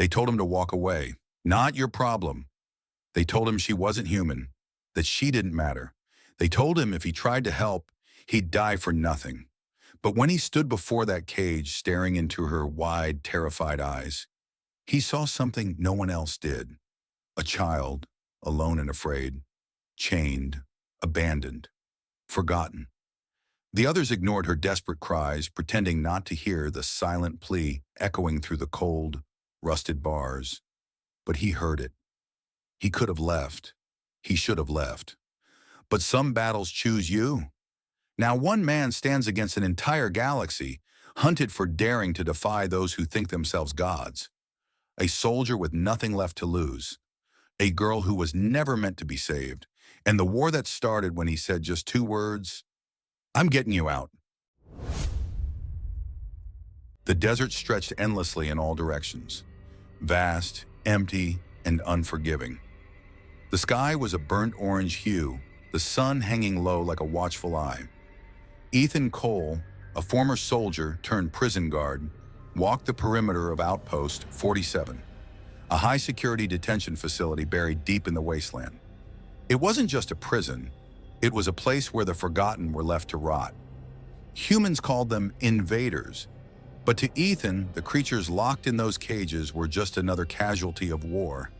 They told him to walk away. Not your problem. They told him she wasn't human, that she didn't matter. They told him if he tried to help, he'd die for nothing. But when he stood before that cage, staring into her wide, terrified eyes, he saw something no one else did. A child, alone and afraid, chained, abandoned, forgotten. The others ignored her desperate cries, pretending not to hear the silent plea echoing through the cold, rusted bars. But he heard it. He could have left. He should have left. But some battles choose you. Now one man stands against an entire galaxy, hunted for daring to defy those who think themselves gods. A soldier with nothing left to lose. A girl who was never meant to be saved. And the war that started when he said just 2 words, "I'm getting you out." The desert stretched endlessly in all directions. Vast, empty, and unforgiving. The sky was a burnt orange hue, the sun hanging low like a watchful eye. Ethan Cole, a former soldier turned prison guard, walked the perimeter of Outpost 47, a high-security detention facility buried deep in the wasteland. It wasn't just a prison, it was a place where the forgotten were left to rot. Humans called them invaders, but to Ethan, the creatures locked in those cages were just another casualty of war.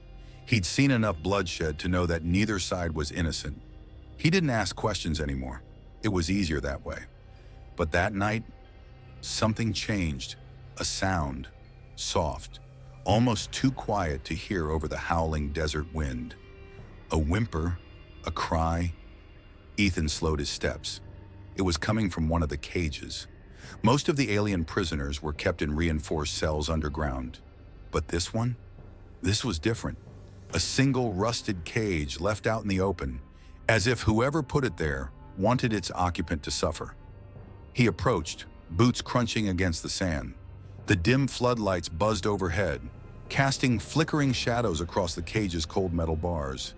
He'd seen enough bloodshed to know that neither side was innocent. He didn't ask questions anymore. It was easier that way. But that night, something changed. A sound, soft, almost too quiet to hear over the howling desert wind. A whimper, a cry. Ethan slowed his steps. It was coming from one of the cages. Most of the alien prisoners were kept in reinforced cells underground. But this one? This was different. A single rusted cage left out in the open, as if whoever put it there wanted its occupant to suffer. He approached, boots crunching against the sand. The dim floodlights buzzed overhead, casting flickering shadows across the cage's cold metal bars.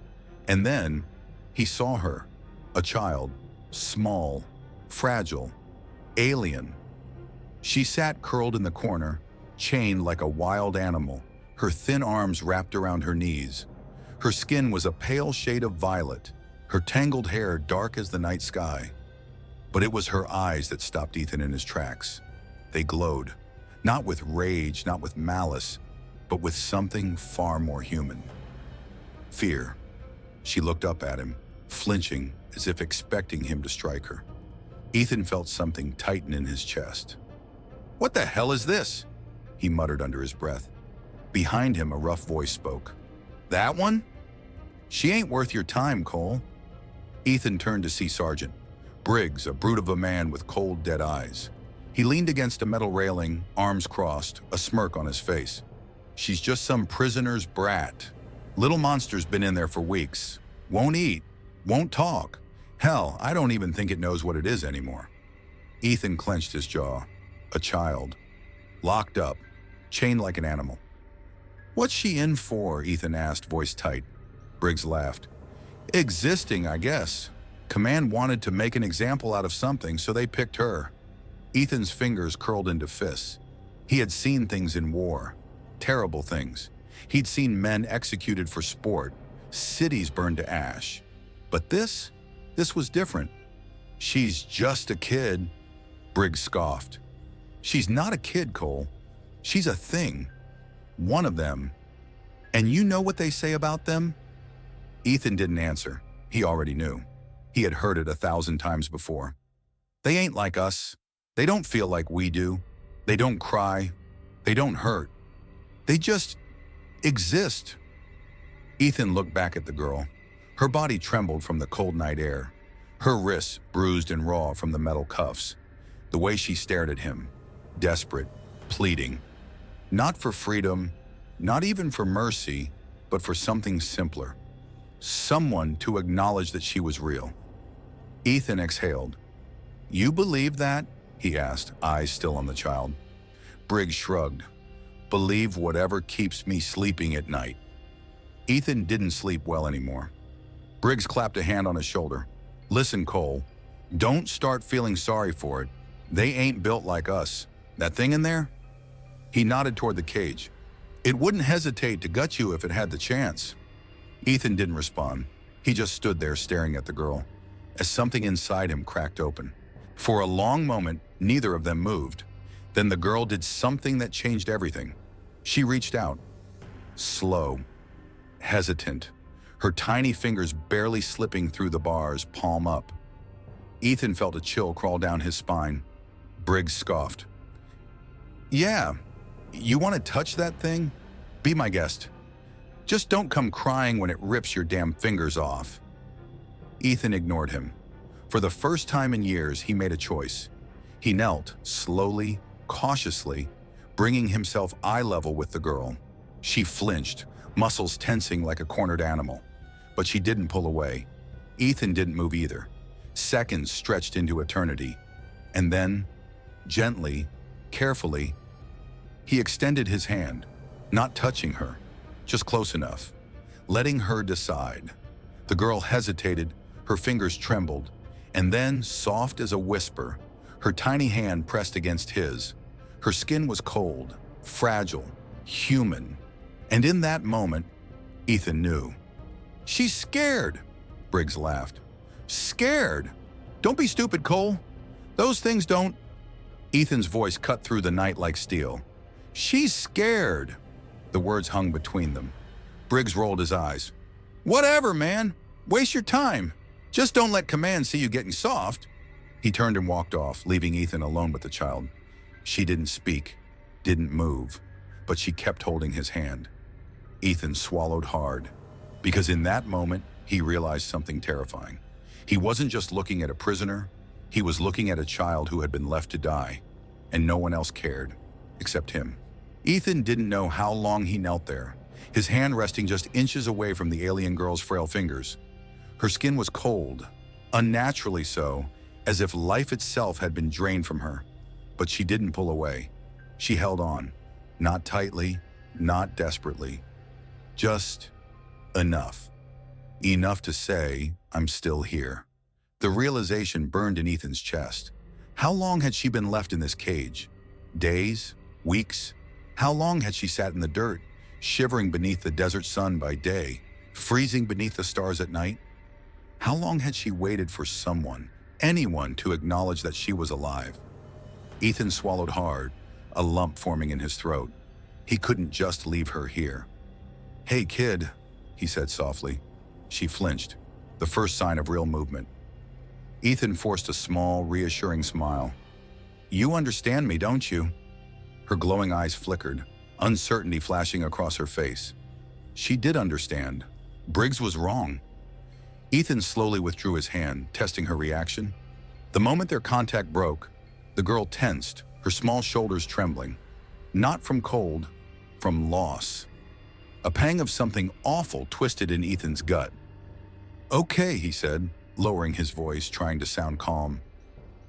And then, he saw her, a child, small, fragile, alien. She sat curled in the corner, chained like a wild animal, her thin arms wrapped around her knees. Her skin was a pale shade of violet, her tangled hair dark as the night sky. But it was her eyes that stopped Ethan in his tracks. They glowed, not with rage, not with malice, but with something far more human. Fear. She looked up at him, flinching as if expecting him to strike her. Ethan felt something tighten in his chest. "What the hell is this?" he muttered under his breath. Behind him, a rough voice spoke. "That one? She ain't worth your time, Cole." Ethan turned to see Sergeant Briggs, a brute of a man with cold, dead eyes. He leaned against a metal railing, arms crossed, a smirk on his face. "She's just some prisoner's brat. Little monster's been in there for weeks. Won't eat, won't talk. Hell, I don't even think it knows what it is anymore." Ethan clenched his jaw. A child. Locked up, chained like an animal. "What's she in for?" Ethan asked, voice tight. Briggs laughed. "Existing, I guess. Command wanted to make an example out of something, so they picked her." Ethan's fingers curled into fists. He had seen things in war. Terrible things. He'd seen men executed for sport, cities burned to ash. But this was different. "She's just a kid," Briggs scoffed. "She's not a kid, Cole. She's a thing. One of them. And you know what they say about them?" Ethan didn't answer. He already knew. He had heard it 1,000 times before. "They ain't like us. They don't feel like we do. They don't cry. They don't hurt. They just exist." Ethan looked back at the girl. Her body trembled from the cold night air. Her wrists bruised and raw from the metal cuffs. The way she stared at him, desperate, pleading. Not for freedom, not even for mercy, but for something simpler. Someone to acknowledge that she was real. Ethan exhaled. "You believe that?" he asked, eyes still on the child. Briggs shrugged. "Believe whatever keeps me sleeping at night." Ethan didn't sleep well anymore. Briggs clapped a hand on his shoulder. "Listen, Cole, don't start feeling sorry for it. They ain't built like us. That thing in there?" He nodded toward the cage. It wouldn't hesitate to gut you if it had the chance. Ethan didn't respond. He just stood there staring at the girl, as something inside him cracked open. For a long moment, neither of them moved. Then the girl did something that changed everything. She reached out, slow, hesitant, her tiny fingers barely slipping through the bars, palm up. Ethan felt a chill crawl down his spine. Briggs scoffed. "Yeah, you want to touch that thing? Be my guest. Just don't come crying when it rips your damn fingers off." Ethan ignored him. For the first time in years, he made a choice. He knelt, slowly, cautiously, bringing himself eye level with the girl. She flinched, muscles tensing like a cornered animal. But she didn't pull away. Ethan didn't move either. Seconds stretched into eternity. And then, gently, carefully, he extended his hand, not touching her, just close enough, letting her decide. The girl hesitated, her fingers trembled, and then, soft as a whisper, her tiny hand pressed against his. Her skin was cold, fragile, human. And in that moment, Ethan knew. "She's scared," Briggs laughed. "Scared? Don't be stupid, Cole. Those things don't—" Ethan's voice cut through the night like steel. "She's scared." The words hung between them. Briggs rolled his eyes. "Whatever, man. Waste your time. Just don't let Command see you getting soft." He turned and walked off, leaving Ethan alone with the child. She didn't speak, didn't move, but she kept holding his hand. Ethan swallowed hard, because in that moment, he realized something terrifying. He wasn't just looking at a prisoner, he was looking at a child who had been left to die, and no one else cared, except him. Ethan didn't know how long he knelt there, his hand resting just inches away from the alien girl's frail fingers. Her skin was cold, unnaturally so, as if life itself had been drained from her. But she didn't pull away. She held on, not tightly, not desperately. Just enough. Enough to say, "I'm still here." The realization burned in Ethan's chest. How long had she been left in this cage? Days? Weeks? How long had she sat in the dirt, shivering beneath the desert sun by day, freezing beneath the stars at night? How long had she waited for someone, anyone, to acknowledge that she was alive? Ethan swallowed hard, a lump forming in his throat. He couldn't just leave her here. "Hey, kid," he said softly. She flinched, the first sign of real movement. Ethan forced a small, reassuring smile. "You understand me, don't you?" Her glowing eyes flickered, uncertainty flashing across her face. She did understand. Briggs was wrong. Ethan slowly withdrew his hand, testing her reaction. The moment their contact broke, the girl tensed, her small shoulders trembling. Not from cold, from loss. A pang of something awful twisted in Ethan's gut. "Okay," he said, lowering his voice, trying to sound calm.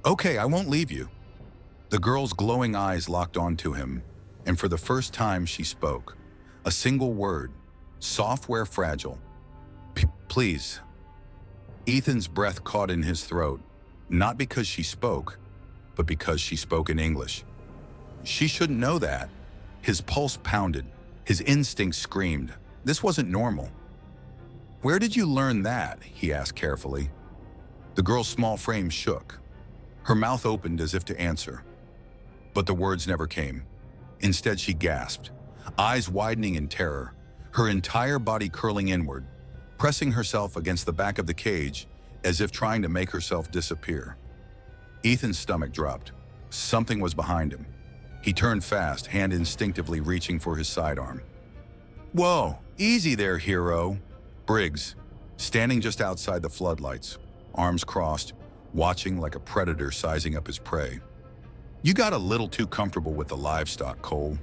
"Okay, I won't leave you." The girl's glowing eyes locked onto him, and for the first time she spoke. A single word, soft where fragile. "Please." Ethan's breath caught in his throat, not because she spoke, but because she spoke in English. She shouldn't know that. His pulse pounded, his instincts screamed. This wasn't normal. "Where did you learn that?" he asked carefully. The girl's small frame shook. Her mouth opened as if to answer. But the words never came. Instead, she gasped, eyes widening in terror, her entire body curling inward, pressing herself against the back of the cage as if trying to make herself disappear. Ethan's stomach dropped. Something was behind him. He turned fast, hand instinctively reaching for his sidearm. "Whoa, easy there, hero." Briggs, standing just outside the floodlights, arms crossed, watching like a predator sizing up his prey. "You got a little too comfortable with the livestock, Cole."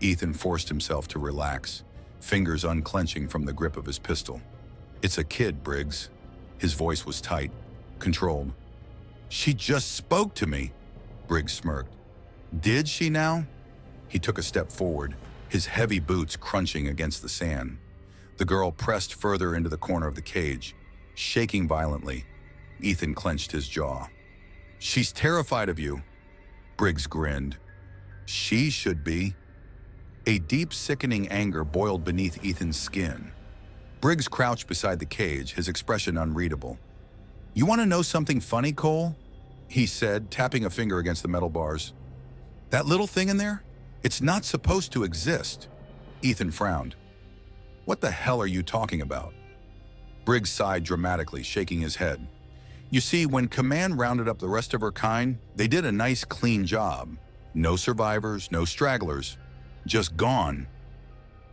Ethan forced himself to relax, fingers unclenching from the grip of his pistol. "It's a kid, Briggs." His voice was tight, controlled. "She just spoke to me," Briggs smirked. "Did she now?" He took a step forward, his heavy boots crunching against the sand. The girl pressed further into the corner of the cage, shaking violently. Ethan clenched his jaw. "She's terrified of you." Briggs grinned. "She should be." A deep, sickening anger boiled beneath Ethan's skin. Briggs crouched beside the cage, his expression unreadable. "You want to know something funny, Cole?" he said, tapping a finger against the metal bars. "That little thing in there? It's not supposed to exist." Ethan frowned. "What the hell are you talking about?" Briggs sighed dramatically, shaking his head. "You see, when Command rounded up the rest of her kind, they did a nice, clean job. No survivors, no stragglers. Just gone."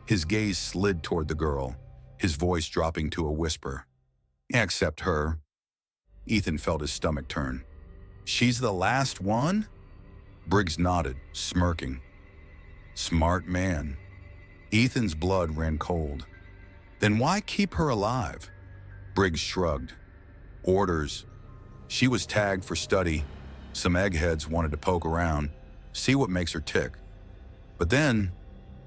His gaze slid toward the girl, his voice dropping to a whisper. "Except her." Ethan felt his stomach turn. "She's the last one?" Briggs nodded, smirking. "Smart man." Ethan's blood ran cold. "Then why keep her alive?" Briggs shrugged. "Orders. She was tagged for study. Some eggheads wanted to poke around, see what makes her tick. But then,"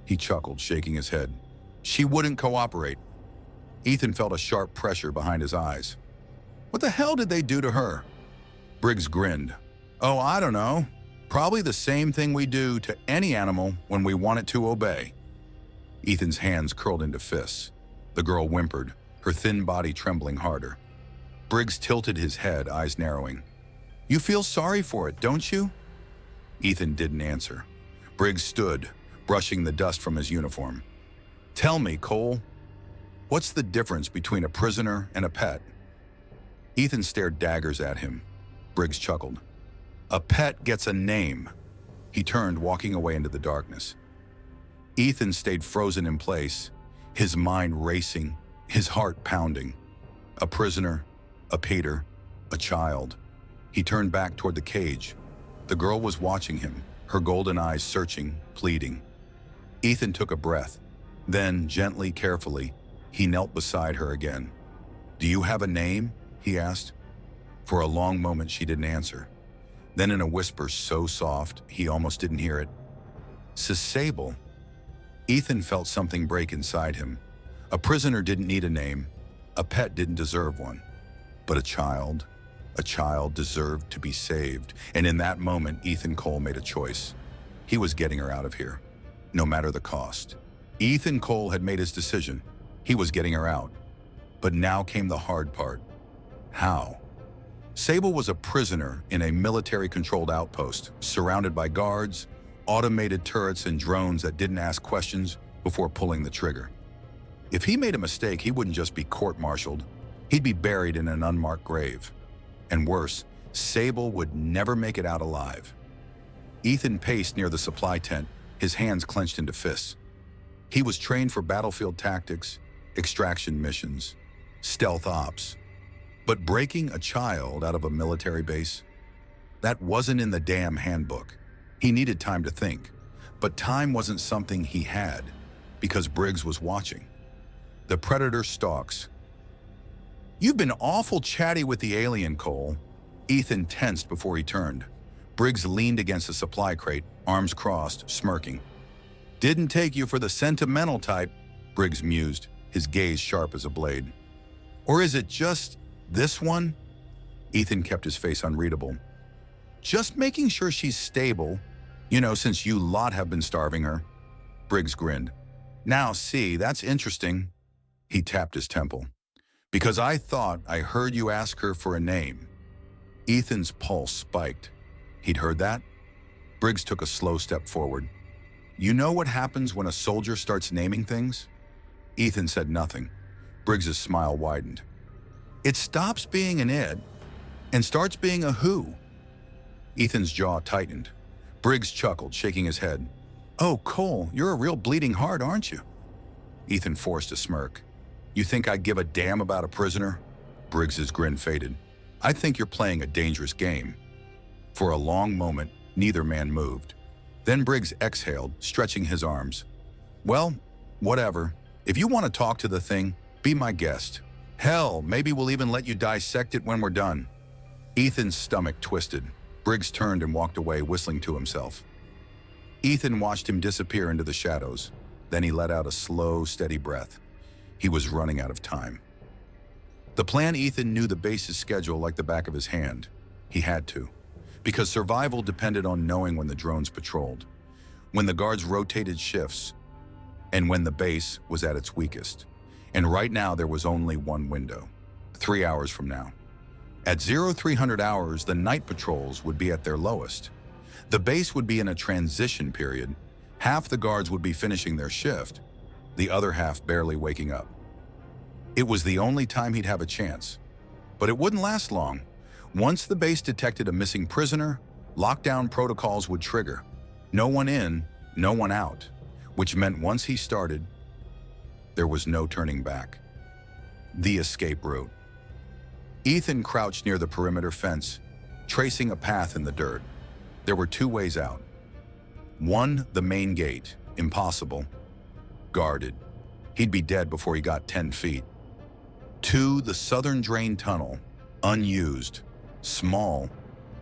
he chuckled, shaking his head, "she wouldn't cooperate." Ethan felt a sharp pressure behind his eyes. "What the hell did they do to her?" Briggs grinned. "Oh, I don't know. Probably the same thing we do to any animal when we want it to obey." Ethan's hands curled into fists. The girl whimpered, her thin body trembling harder. Briggs tilted his head, eyes narrowing. "You feel sorry for it, don't you?" Ethan didn't answer. Briggs stood, brushing the dust from his uniform. "Tell me, Cole, what's the difference between a prisoner and a pet?" Ethan stared daggers at him. Briggs chuckled. "A pet gets a name." He turned, walking away into the darkness. Ethan stayed frozen in place, his mind racing, his heart pounding. A prisoner, a pater, a child. He turned back toward the cage. The girl was watching him, her golden eyes searching, pleading. Ethan took a breath. Then, gently, carefully, he knelt beside her again. "Do you have a name?" he asked. For a long moment she didn't answer. Then in a whisper so soft he almost didn't hear it, "Sable." Ethan felt something break inside him. A prisoner didn't need a name. A pet didn't deserve one. But a child deserved to be saved. And in that moment, Ethan Cole made a choice. He was getting her out of here, no matter the cost. Ethan Cole had made his decision. He was getting her out. But now came the hard part. How? Sable was a prisoner in a military-controlled outpost, surrounded by guards, automated turrets, and drones that didn't ask questions before pulling the trigger. If he made a mistake, he wouldn't just be court-martialed. He'd be buried in an unmarked grave. And worse, Sable would never make it out alive. Ethan paced near the supply tent, his hands clenched into fists. He was trained for battlefield tactics, extraction missions, stealth ops. But breaking a child out of a military base? That wasn't in the damn handbook. He needed time to think. But time wasn't something he had, because Briggs was watching. The predator stalks. "You've been awful chatty with the alien, Cole." Ethan tensed before he turned. Briggs leaned against the supply crate, arms crossed, smirking. "Didn't take you for the sentimental type," Briggs mused, his gaze sharp as a blade. "Or is it just this one?" Ethan kept his face unreadable. "Just making sure she's stable, since you lot have been starving her." Briggs grinned. "Now, see, that's interesting." He tapped his temple. "Because I thought I heard you ask her for a name." Ethan's pulse spiked. He'd heard that? Briggs took a slow step forward. "You know what happens when a soldier starts naming things?" Ethan said nothing. Briggs's smile widened. "It stops being an it and starts being a who." Ethan's jaw tightened. Briggs chuckled, shaking his head. "Oh, Cole, you're a real bleeding heart, aren't you?" Ethan forced a smirk. "You think I give a damn about a prisoner?" Briggs's grin faded. "I think you're playing a dangerous game." For a long moment, neither man moved. Then Briggs exhaled, stretching his arms. "Well, whatever. If you want to talk to the thing, be my guest. Hell, maybe we'll even let you dissect it when we're done." Ethan's stomach twisted. Briggs turned and walked away, whistling to himself. Ethan watched him disappear into the shadows. Then he let out a slow, steady breath. He was running out of time. The plan Ethan knew the base's schedule like the back of his hand. He had to, because survival depended on knowing when the drones patrolled. when the guards rotated shifts, and when the base was at its weakest. And right now there was only one window, 3 hours from now. At 0300 hours, the night patrols would be at their lowest. The base would be in a transition period. Half the guards would be finishing their shift, the other half barely waking up. It was the only time he'd have a chance. But it wouldn't last long. Once the base detected a missing prisoner, lockdown protocols would trigger. No one in, no one out, which meant once he started, there was no turning back. The escape route. Ethan crouched near the perimeter fence, tracing a path in the dirt. There were 2 ways out. 1, the main gate, impossible, guarded. He'd be dead before he got 10 feet. 2, the southern drain tunnel, unused, small,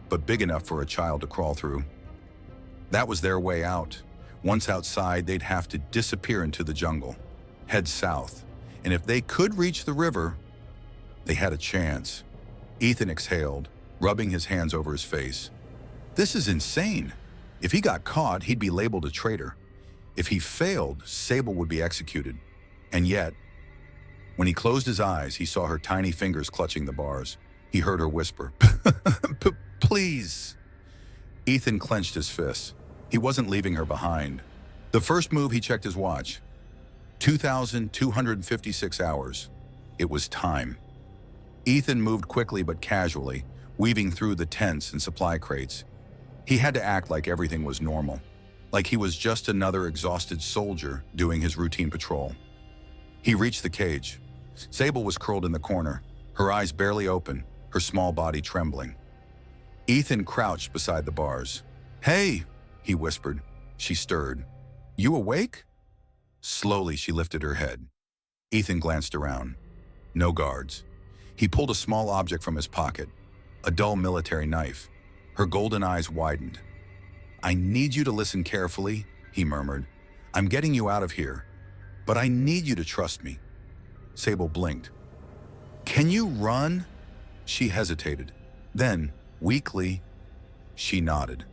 but big enough for a child to crawl through. That was their way out. Once outside, they'd have to disappear into the jungle, head south, and if they could reach the river, they had a chance. Ethan exhaled, rubbing his hands over his face. This is insane. If he got caught, he'd be labeled a traitor. If he failed, Sable would be executed. And yet, when he closed his eyes, he saw her tiny fingers clutching the bars. He heard her whisper, "Please." Ethan clenched his fists. He wasn't leaving her behind. The first move, he checked his watch. 2,256 hours. It was time. Ethan moved quickly but casually, weaving through the tents and supply crates. He had to act like everything was normal, like he was just another exhausted soldier doing his routine patrol. He reached the cage. Sable was curled in the corner, her eyes barely open, her small body trembling. Ethan crouched beside the bars. "Hey," he whispered. She stirred. "You awake?" Slowly, she lifted her head. Ethan glanced around. No guards. He pulled a small object from his pocket, a dull military knife. Her golden eyes widened. "I need you to listen carefully," he murmured. "I'm getting you out of here, but I need you to trust me." Sable blinked. "Can you run?" She hesitated. Then, weakly, she nodded.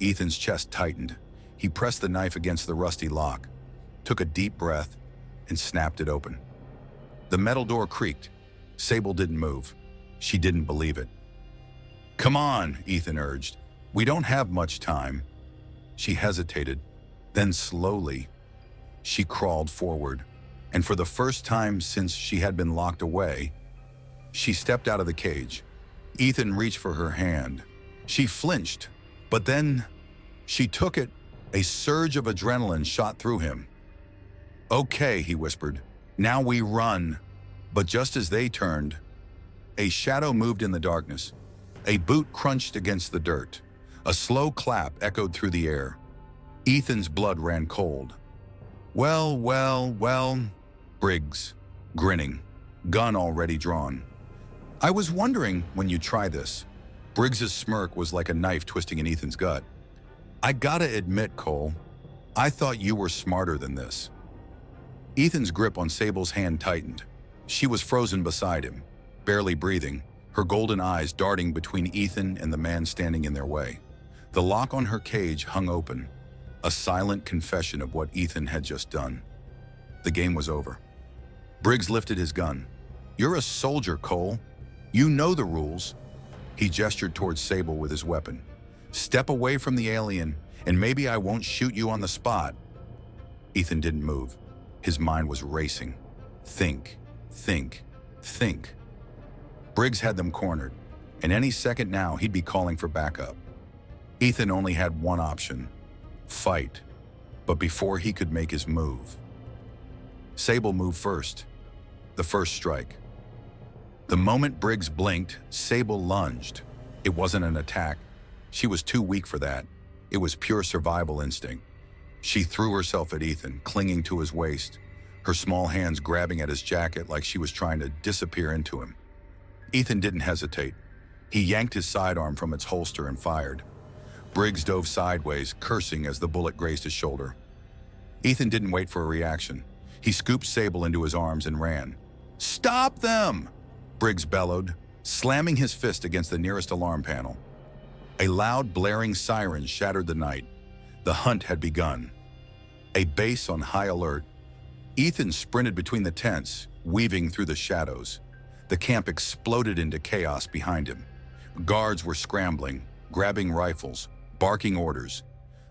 Ethan's chest tightened. He pressed the knife against the rusty lock, took a deep breath, and snapped it open. The metal door creaked. Sable didn't move. She didn't believe it. "Come on," Ethan urged. "We don't have much time." She hesitated. Then slowly, she crawled forward. And for the first time since she had been locked away, she stepped out of the cage. Ethan reached for her hand. She flinched, but then she took it. A surge of adrenaline shot through him. "Okay," he whispered. "Now we run." But just as they turned, a shadow moved in the darkness. A boot crunched against the dirt. A slow clap echoed through the air. Ethan's blood ran cold. Well, Briggs, grinning, gun already drawn. "I was wondering when you'd try this." Briggs's smirk was like a knife twisting in Ethan's gut. "I gotta admit, Cole, I thought you were smarter than this." Ethan's grip on Sable's hand tightened. She was frozen beside him, barely breathing, her golden eyes darting between Ethan and the man standing in their way. The lock on her cage hung open, a silent confession of what Ethan had just done. The game was over. Briggs lifted his gun. "You're a soldier, Cole. You know the rules." He gestured towards Sable with his weapon. "Step away from the alien, and maybe I won't shoot you on the spot." Ethan didn't move. His mind was racing. Think. Briggs had them cornered, and any second now he'd be calling for backup. Ethan only had one option: fight. But before he could make his move, Sable moved first. The first strike. The moment Briggs blinked, Sable lunged. It wasn't an attack. She was too weak for that. It was pure survival instinct. She threw herself at Ethan, clinging to his waist, her small hands grabbing at his jacket like she was trying to disappear into him. Ethan didn't hesitate. He yanked his sidearm from its holster and fired. Briggs dove sideways, cursing as the bullet grazed his shoulder. Ethan didn't wait for a reaction. He scooped Sable into his arms and ran. "Stop them!" Briggs bellowed, slamming his fist against the nearest alarm panel. A loud, blaring siren shattered the night. The hunt had begun. A base on high alert. Ethan sprinted between the tents, weaving through the shadows. The camp exploded into chaos behind him. Guards were scrambling, grabbing rifles, barking orders.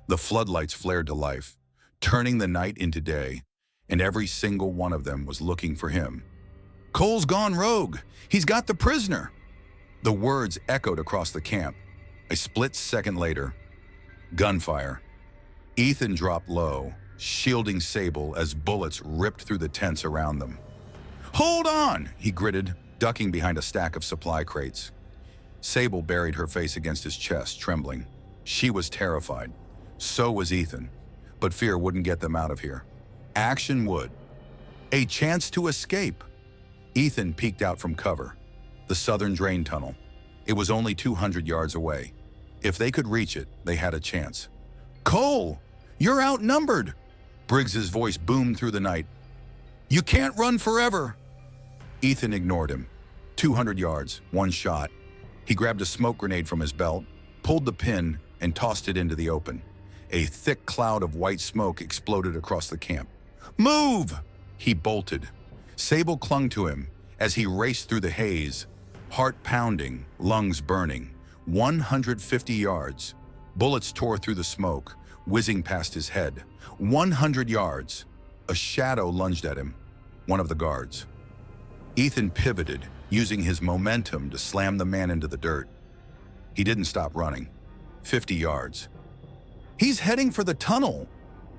The floodlights flared to life, turning the night into day, and every single one of them was looking for him. "Cole's gone rogue! He's got the prisoner!" The words echoed across the camp. A split second later, gunfire. Ethan dropped low, shielding Sable as bullets ripped through the tents around them. "Hold on!" he gritted, ducking behind a stack of supply crates. Sable buried her face against his chest, trembling. She was terrified. So was Ethan. But fear wouldn't get them out of here. Action would. A chance to escape. Ethan peeked out from cover. The southern drain tunnel. It was only 200 yards away. If they could reach it, they had a chance. "Cole, you're outnumbered!" Briggs's voice boomed through the night. "You can't run forever!" Ethan ignored him. 200 yards, one shot. He grabbed a smoke grenade from his belt, pulled the pin, and tossed it into the open. A thick cloud of white smoke exploded across the camp. "Move!" He bolted. Sable clung to him as he raced through the haze, heart pounding, lungs burning. 150 yards. Bullets tore through the smoke, whizzing past his head. 100 yards. A shadow lunged at him, one of the guards. Ethan pivoted, using his momentum to slam the man into the dirt. He didn't stop running. 50 yards. "He's heading for the tunnel!"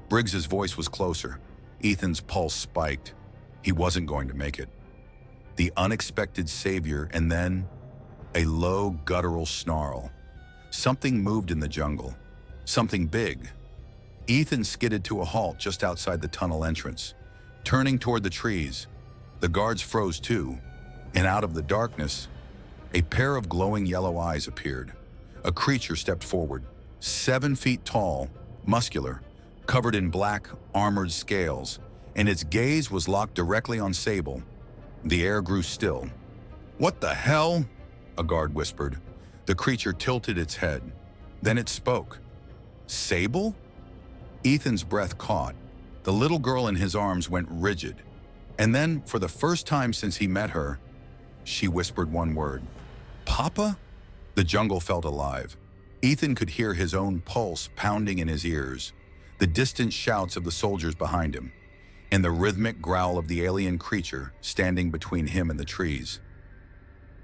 Briggs's voice was closer. Ethan's pulse spiked. He wasn't going to make it. The unexpected savior, and then a low, guttural snarl. Something moved in the jungle. Something big. Ethan skidded to a halt just outside the tunnel entrance, turning toward the trees. The guards froze too, and out of the darkness, a pair of glowing yellow eyes appeared. A creature stepped forward, 7 feet tall, muscular, covered in black, armored scales, and its gaze was locked directly on Sable. The air grew still. "What the hell?" a guard whispered. The creature tilted its head. Then it spoke. "Sable?" Ethan's breath caught. The little girl in his arms went rigid. And then, for the first time since he met her, she whispered one word. "Papa?" The jungle felt alive. Ethan could hear his own pulse pounding in his ears, the distant shouts of the soldiers behind him, and the rhythmic growl of the alien creature standing between him and the trees.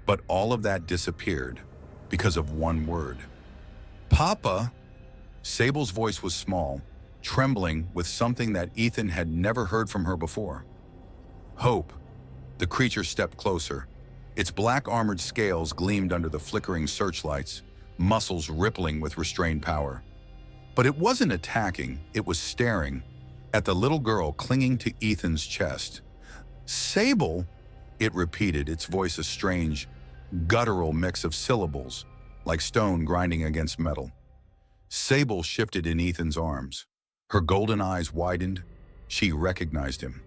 But all of that disappeared because of one word. "Papa?" Sable's voice was small, trembling with something that Ethan had never heard from her before. "Hope." The creature stepped closer. Its black armored scales gleamed under the flickering searchlights, muscles rippling with restrained power. But it wasn't attacking, it was staring at the little girl clinging to Ethan's chest. "Sable?" it repeated, its voice a strange, guttural mix of syllables, like stone grinding against metal. Sable shifted in Ethan's arms. Her golden eyes widened. She recognized him.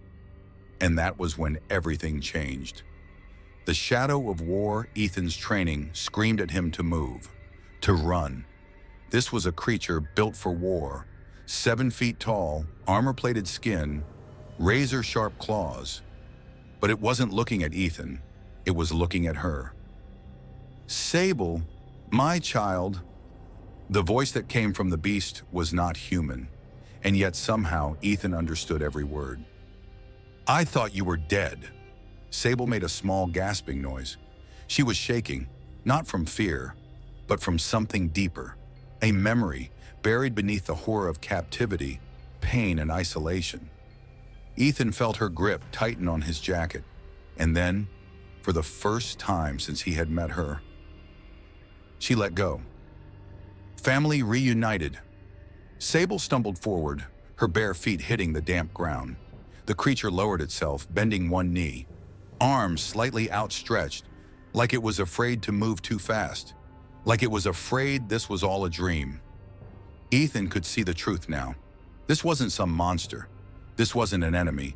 And that was when everything changed. The shadow of war, Ethan's training, screamed at him to move, to run. This was a creature built for war, 7 feet tall, armor-plated skin, razor-sharp claws. But it wasn't looking at Ethan, it was looking at her. "Sable, my child." The voice that came from the beast was not human, and yet somehow Ethan understood every word. "I thought you were dead." Sable made a small gasping noise. She was shaking, not from fear, but from something deeper, a memory buried beneath the horror of captivity, pain, and isolation. Ethan felt her grip tighten on his jacket, and then, for the first time since he had met her, she let go. Family reunited. Sable stumbled forward, her bare feet hitting the damp ground. The creature lowered itself, bending one knee, arms slightly outstretched, like it was afraid to move too fast, like it was afraid this was all a dream. Ethan could see the truth now. This wasn't some monster. This wasn't an enemy.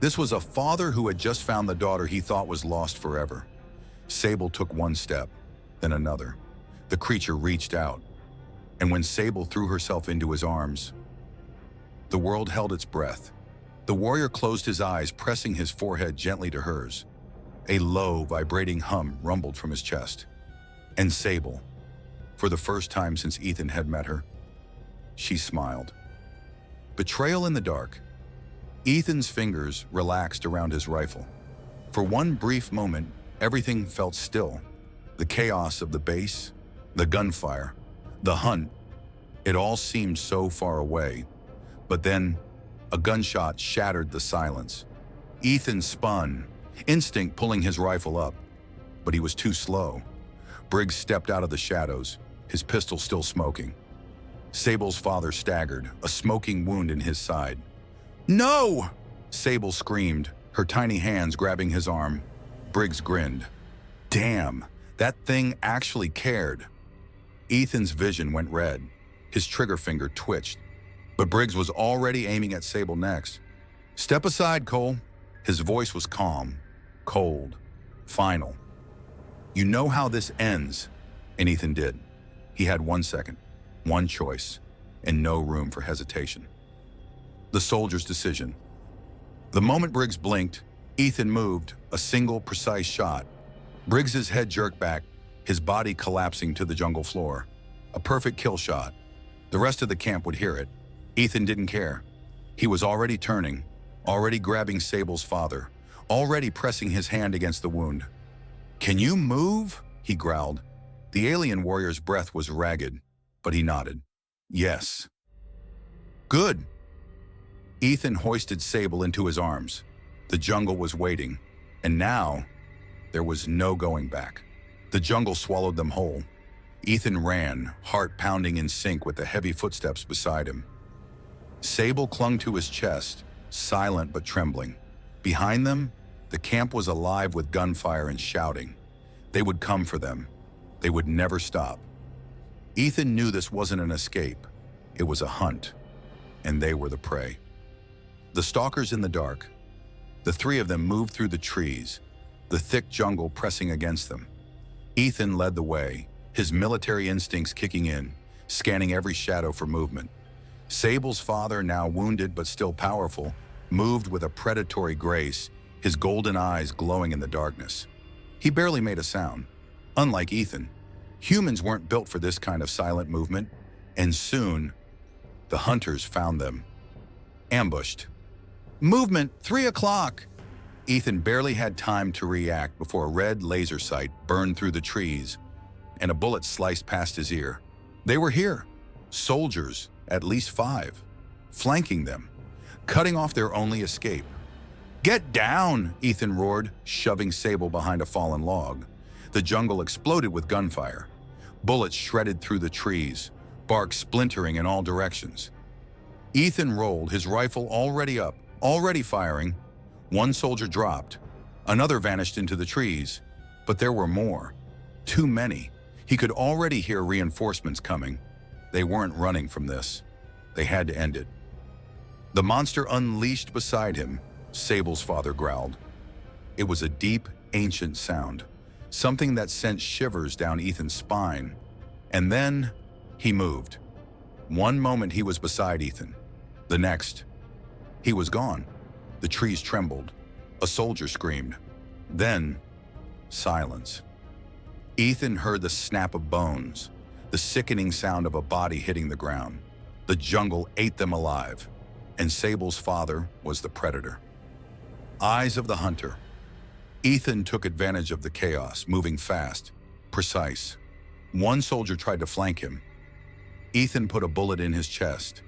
This was a father who had just found the daughter he thought was lost forever. Sable took one step, then another. The creature reached out. And when Sable threw herself into his arms, the world held its breath. The warrior closed his eyes, pressing his forehead gently to hers. A low, vibrating hum rumbled from his chest. And Sable, for the first time since Ethan had met her, she smiled. Betrayal in the dark. Ethan's fingers relaxed around his rifle. For one brief moment, everything felt still. The chaos of the base, the gunfire, the hunt, it all seemed so far away. But then, a gunshot shattered the silence. Ethan spun, instinct pulling his rifle up, but he was too slow. Briggs stepped out of the shadows, his pistol still smoking. Sable's father staggered, a smoking wound in his side. "No!" Sable screamed, her tiny hands grabbing his arm. Briggs grinned. Damn, that thing actually cared. Ethan's vision went red. His trigger finger twitched. But Briggs was already aiming at Sable next. "Step aside, Cole." His voice was calm, cold, final. "You know how this ends." And Ethan did. He had 1 second, one choice, and no room for hesitation. The soldier's decision. The moment Briggs blinked, Ethan moved, a single precise shot. Briggs's head jerked back, his body collapsing to the jungle floor. A perfect kill shot. The rest of the camp would hear it. Ethan didn't care. He was already turning, already grabbing Sable's father, already pressing his hand against the wound. "Can you move?" he growled. The alien warrior's breath was ragged, but he nodded. "Yes." "Good." Ethan hoisted Sable into his arms. The jungle was waiting, and now there was no going back. The jungle swallowed them whole. Ethan ran, heart pounding in sync with the heavy footsteps beside him. Sable clung to his chest, silent but trembling. Behind them, the camp was alive with gunfire and shouting. They would come for them. They would never stop. Ethan knew this wasn't an escape. It was a hunt, and they were the prey. The stalkers in the dark. The three of them moved through the trees, the thick jungle pressing against them. Ethan led the way, his military instincts kicking in, scanning every shadow for movement. Sable's father, now wounded but still powerful, moved with a predatory grace, his golden eyes glowing in the darkness. He barely made a sound. Unlike Ethan, humans weren't built for this kind of silent movement, and soon, the hunters found them. Ambushed. "Movement, 3 o'clock!" Ethan barely had time to react before a red laser sight burned through the trees, and a bullet sliced past his ear. They were here. Soldiers, at least 5, flanking them, cutting off their only escape. "Get down!" Ethan roared, shoving Sable behind a fallen log. The jungle exploded with gunfire. Bullets shredded through the trees, bark splintering in all directions. Ethan rolled, his rifle already up, already firing. One soldier dropped. Another vanished into the trees. But there were more. Too many. He could already hear reinforcements coming. They weren't running from this. They had to end it. The monster unleashed beside him, Sable's father growled. It was a deep, ancient sound, something that sent shivers down Ethan's spine. And then, he moved. One moment he was beside Ethan. The next, he was gone. The trees trembled. A soldier screamed. Then, silence. Ethan heard the snap of bones, the sickening sound of a body hitting the ground. The jungle ate them alive, and Sable's father was the predator. Eyes of the hunter. Ethan took advantage of the chaos, moving fast, precise. One soldier tried to flank him. Ethan put a bullet in his chest.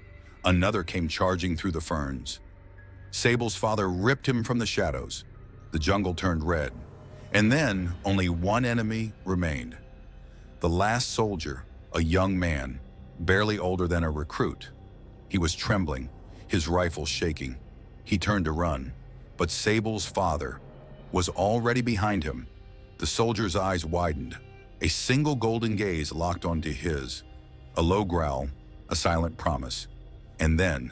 Another came charging through the ferns. Sable's father ripped him from the shadows. The jungle turned red. And then only one enemy remained. The last soldier, a young man, barely older than a recruit. He was trembling, his rifle shaking. He turned to run, but Sable's father was already behind him. The soldier's eyes widened. A single golden gaze locked onto his. A low growl, a silent promise. And then,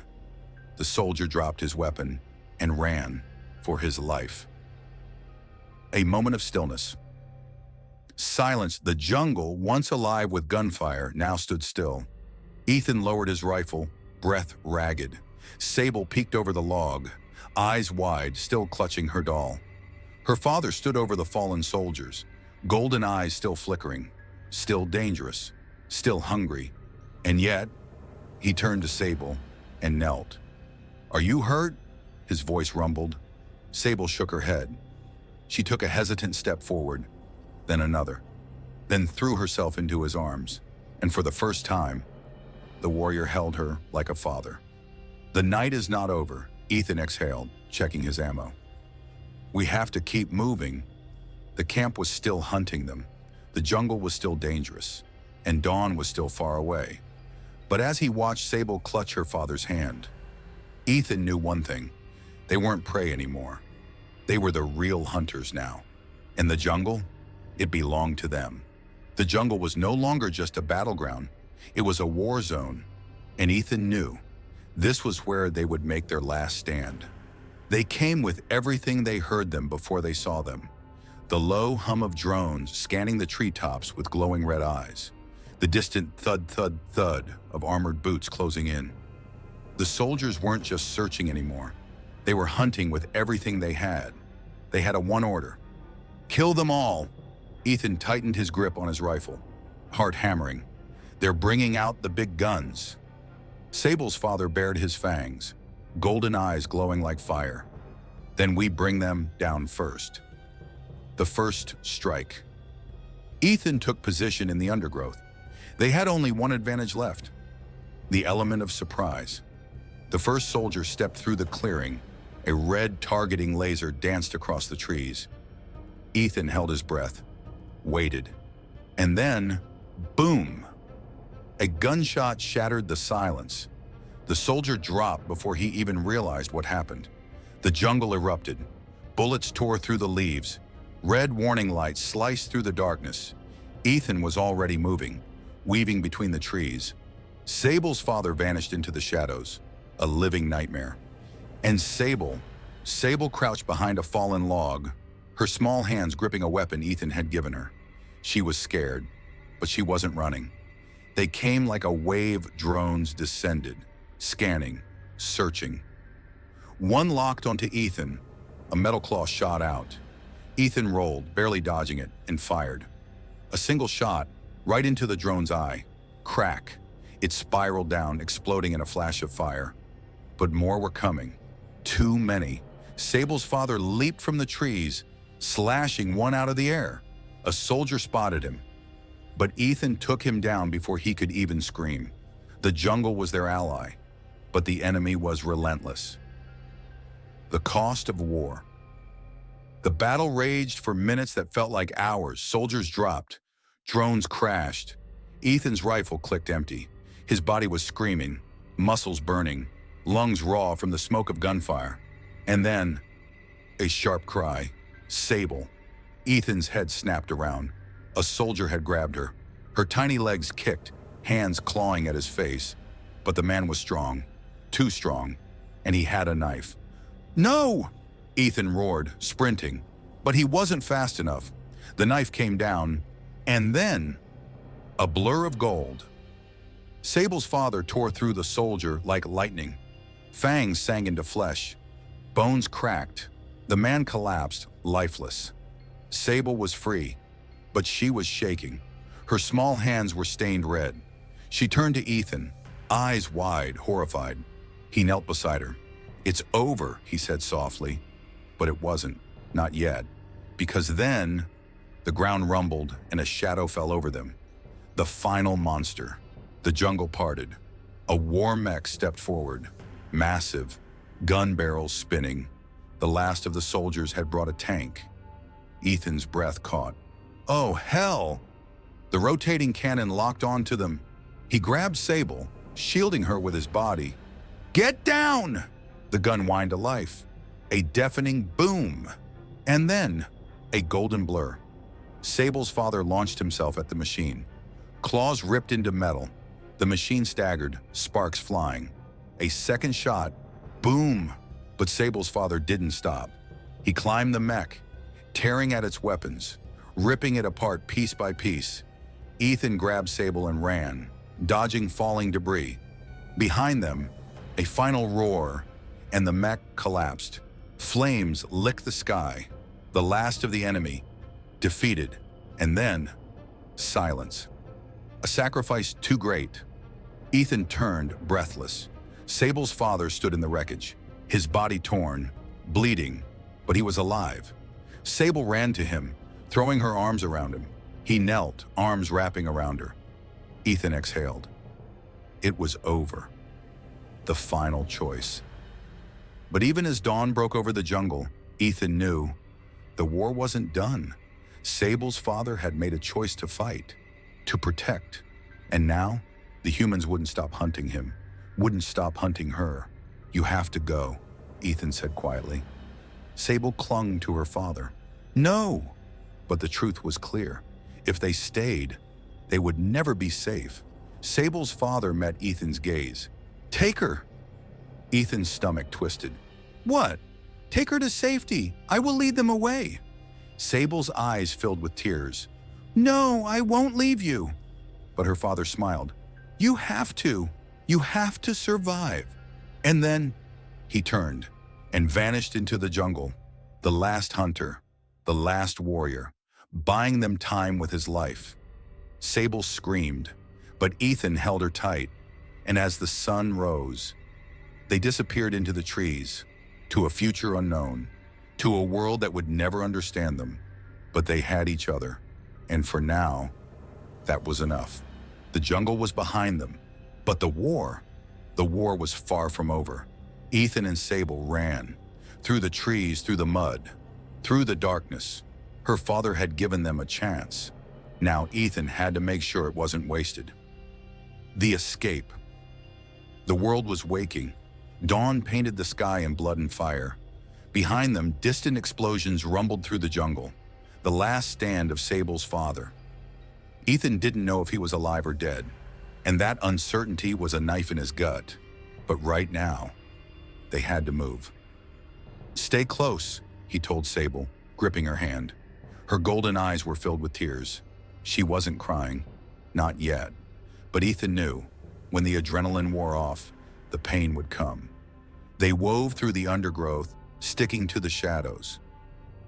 the soldier dropped his weapon and ran for his life. A moment of stillness. Silence. The jungle, once alive with gunfire, now stood still. Ethan lowered his rifle, breath ragged. Sable peeked over the log, eyes wide, still clutching her doll. Her father stood over the fallen soldiers, golden eyes still flickering, still dangerous, still hungry. And yet, he turned to Sable and knelt. "Are you hurt?" His voice rumbled. Sable shook her head. She took a hesitant step forward, then another, then threw herself into his arms. And for the first time, the warrior held her like a father. "The night is not over," Ethan exhaled, checking his ammo. "We have to keep moving." The camp was still hunting them. The jungle was still dangerous, and dawn was still far away. But as he watched Sable clutch her father's hand, Ethan knew one thing. They weren't prey anymore. They were the real hunters now. And the jungle, it belonged to them. The jungle was no longer just a battleground. It was a war zone. And Ethan knew this was where they would make their last stand. They came with everything they heard them before they saw them. The low hum of drones scanning the treetops with glowing red eyes. The distant thud, thud, thud of armored boots closing in. The soldiers weren't just searching anymore. They were hunting with everything they had. They had a one order: kill them all. Ethan tightened his grip on his rifle, heart hammering. They're bringing out the big guns. Sable's father bared his fangs, golden eyes glowing like fire. Then we bring them down first. The first strike. Ethan took position in the undergrowth. They had only one advantage left: the element of surprise. The first soldier stepped through the clearing. A red targeting laser danced across the trees. Ethan held his breath, waited, and then, boom! A gunshot shattered the silence. The soldier dropped before he even realized what happened. The jungle erupted. Bullets tore through the leaves. Red warning lights sliced through the darkness. Ethan was already moving, weaving between the trees. Sable's father vanished into the shadows, a living nightmare. And Sable crouched behind a fallen log, her small hands gripping a weapon Ethan had given her. She was scared, but she wasn't running. They came like a wave. Drones descended, scanning, searching. One locked onto Ethan. A metal claw shot out. Ethan rolled, barely dodging it, and fired. A single shot, right into the drone's eye. Crack. It spiraled down, exploding in a flash of fire. But more were coming. Too many. Sable's father leaped from the trees, slashing one out of the air. A soldier spotted him, but Ethan took him down before he could even scream. The jungle was their ally, but the enemy was relentless. The cost of war. The battle raged for minutes that felt like hours. Soldiers dropped. Drones crashed. Ethan's rifle clicked empty. His body was screaming, muscles burning, lungs raw from the smoke of gunfire. And then, a sharp cry. Sable. Ethan's head snapped around. A soldier had grabbed her. Her tiny legs kicked, hands clawing at his face. But the man was strong, too strong, and he had a knife. "No!" Ethan roared, sprinting. But he wasn't fast enough. The knife came down, and then, a blur of gold. Sable's father tore through the soldier like lightning. Fangs sank into flesh. Bones cracked. The man collapsed, lifeless. Sable was free, but she was shaking. Her small hands were stained red. She turned to Ethan, eyes wide, horrified. He knelt beside her. "It's over," he said softly. But it wasn't, not yet. Because then, the ground rumbled and a shadow fell over them. The final monster. The jungle parted. A war mech stepped forward, massive, gun barrels spinning. The last of the soldiers had brought a tank. Ethan's breath caught. "Oh, hell!" The rotating cannon locked onto them. He grabbed Sable, shielding her with his body. "Get down!" The gun whined to life. A deafening boom. And then, a golden blur. Sable's father launched himself at the machine. Claws ripped into metal. The machine staggered, sparks flying. A second shot. Boom! But Sable's father didn't stop. He climbed the mech, tearing at its weapons, ripping it apart piece by piece. Ethan grabbed Sable and ran, dodging falling debris. Behind them, a final roar, and the mech collapsed. Flames licked the sky, the last of the enemy, defeated, and then silence. A sacrifice too great. Ethan turned, breathless. Sable's father stood in the wreckage, his body torn, bleeding, but he was alive. Sable ran to him, throwing her arms around him. He knelt, arms wrapping around her. Ethan exhaled. It was over. The final choice. But even as dawn broke over the jungle, Ethan knew the war wasn't done. Sable's father had made a choice to fight, to protect, and now the humans wouldn't stop hunting him, wouldn't stop hunting her. "You have to go," Ethan said quietly. Sable clung to her father. "No!" But the truth was clear. If they stayed, they would never be safe. Sable's father met Ethan's gaze. "Take her!" Ethan's stomach twisted. "What? Take her to safety. I will lead them away." Sable's eyes filled with tears. "No, I won't leave you." But her father smiled. "You have to. You have to survive." And then he turned and vanished into the jungle, the last hunter, the last warrior, buying them time with his life. Sable screamed, but Ethan held her tight, and as the sun rose, they disappeared into the trees, to a future unknown, to a world that would never understand them. But they had each other, and for now, that was enough. The jungle was behind them, but the war was far from over. Ethan and Sable ran, through the trees, through the mud, through the darkness. Her father had given them a chance. Now Ethan had to make sure it wasn't wasted. The escape. The world was waking. Dawn painted the sky in blood and fire. Behind them, distant explosions rumbled through the jungle, the last stand of Sable's father. Ethan didn't know if he was alive or dead, and that uncertainty was a knife in his gut. But right now, they had to move. "Stay close," he told Sable, gripping her hand. Her golden eyes were filled with tears. She wasn't crying, not yet. But Ethan knew, when the adrenaline wore off, the pain would come. They wove through the undergrowth, sticking to the shadows.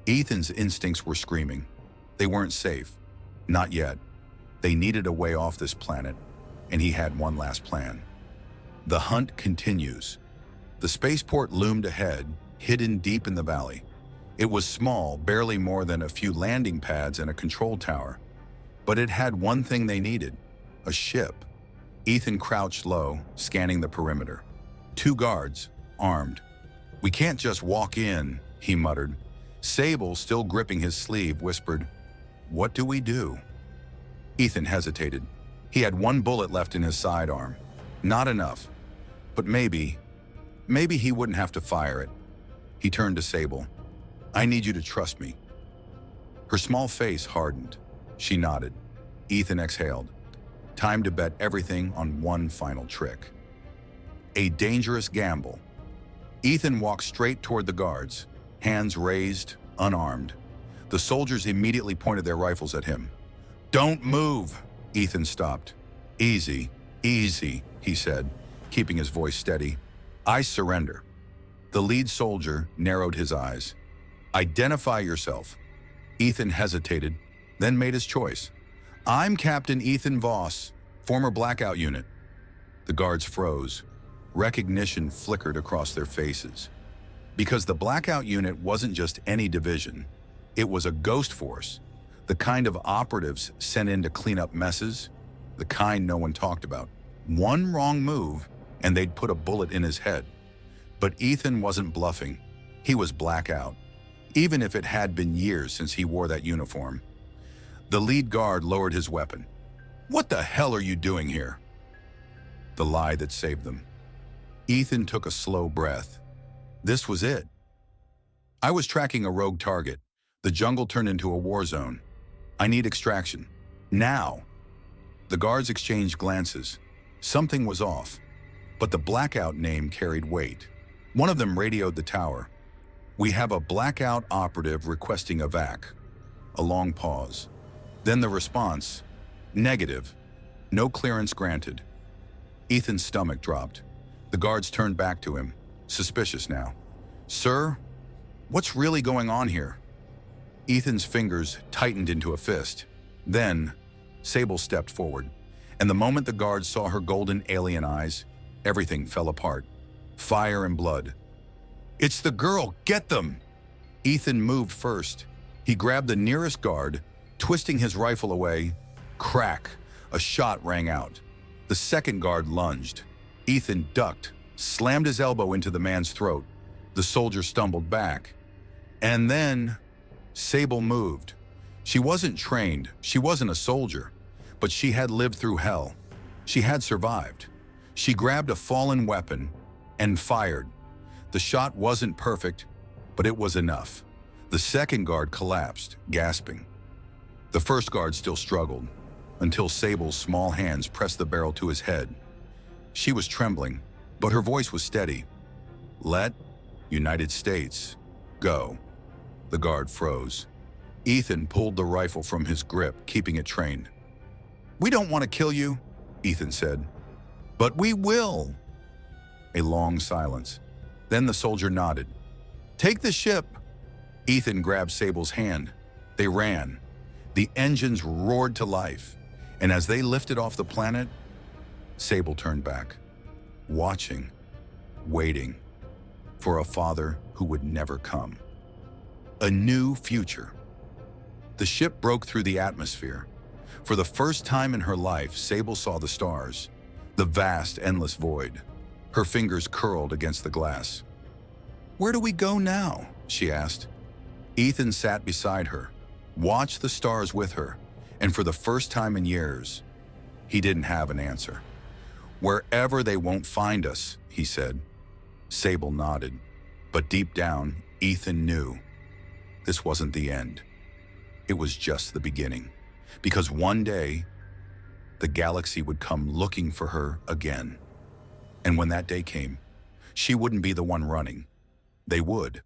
Ethan's instincts were screaming. They weren't safe. Not yet. They needed a way off this planet, and he had one last plan. The hunt continues. The spaceport loomed ahead, hidden deep in the valley. It was small, barely more than a few landing pads and a control tower. But it had one thing they needed: a ship. Ethan crouched low, scanning the perimeter. 2 guards, armed. "We can't just walk in," he muttered. Sable, still gripping his sleeve, whispered, "What do we do?" Ethan hesitated. He had 1 bullet left in his sidearm. Not enough. But maybe he wouldn't have to fire it. He turned to Sable. "I need you to trust me." Her small face hardened. She nodded. Ethan exhaled. Time to bet everything on one final trick. A dangerous gamble. Ethan walked straight toward the guards, hands raised, unarmed. The soldiers immediately pointed their rifles at him. "Don't move!" Ethan stopped. "Easy, easy," he said, keeping his voice steady. "I surrender." The lead soldier narrowed his eyes. "Identify yourself." Ethan hesitated, then made his choice. "I'm Captain Ethan Voss, former Blackout Unit." The guards froze. Recognition flickered across their faces. Because the Blackout Unit wasn't just any division. It was a ghost force, the kind of operatives sent in to clean up messes, the kind no one talked about. One wrong move, and they'd put a bullet in his head. But Ethan wasn't bluffing. He was Blackout, even if it had been years since he wore that uniform. The lead guard lowered his weapon. "What the hell are you doing here?" The lie that saved them. Ethan took a slow breath. This was it. "I was tracking a rogue target. The jungle turned into a war zone. I need extraction. Now." The guards exchanged glances. Something was off. But the Blackout name carried weight. One of them radioed the tower. "We have a Blackout operative requesting evac." A long pause. Then the response: "Negative. No clearance granted. Ethan's stomach dropped. The guards turned back to him, suspicious now. "Sir, what's really going on here?" Ethan's fingers tightened into a fist. Then, Sable stepped forward, and the moment the guards saw her golden alien eyes, everything fell apart. Fire and blood. "It's the girl! Get them!" Ethan moved first. He grabbed the nearest guard, twisting his rifle away. Crack! A shot rang out. The second guard lunged. Ethan ducked, slammed his elbow into the man's throat. The soldier stumbled back. And then, Sable moved. She wasn't trained, she wasn't a soldier, but she had lived through hell. She had survived. She grabbed a fallen weapon and fired. The shot wasn't perfect, but it was enough. The second guard collapsed, gasping. The first guard still struggled, until Sable's small hands pressed the barrel to his head. She was trembling, but her voice was steady. "Let United States go." The guard froze. Ethan pulled the rifle from his grip, keeping it trained. "We don't want to kill you," Ethan said. "But we will." A long silence. Then the soldier nodded. "Take the ship." Ethan grabbed Sable's hand. They ran. The engines roared to life, and as they lifted off the planet, Sable turned back, watching, waiting for a father who would never come. A new future. The ship broke through the atmosphere. For the first time in her life, Sable saw the stars, the vast, endless void. Her fingers curled against the glass. "Where do we go now?" she asked. Ethan sat beside her, watched the stars with her, and for the first time in years, he didn't have an answer. "Wherever they won't find us," he said. Sable nodded, but deep down, Ethan knew this wasn't the end. It was just the beginning, because one day, the galaxy would come looking for her again. And when that day came, she wouldn't be the one running. They would.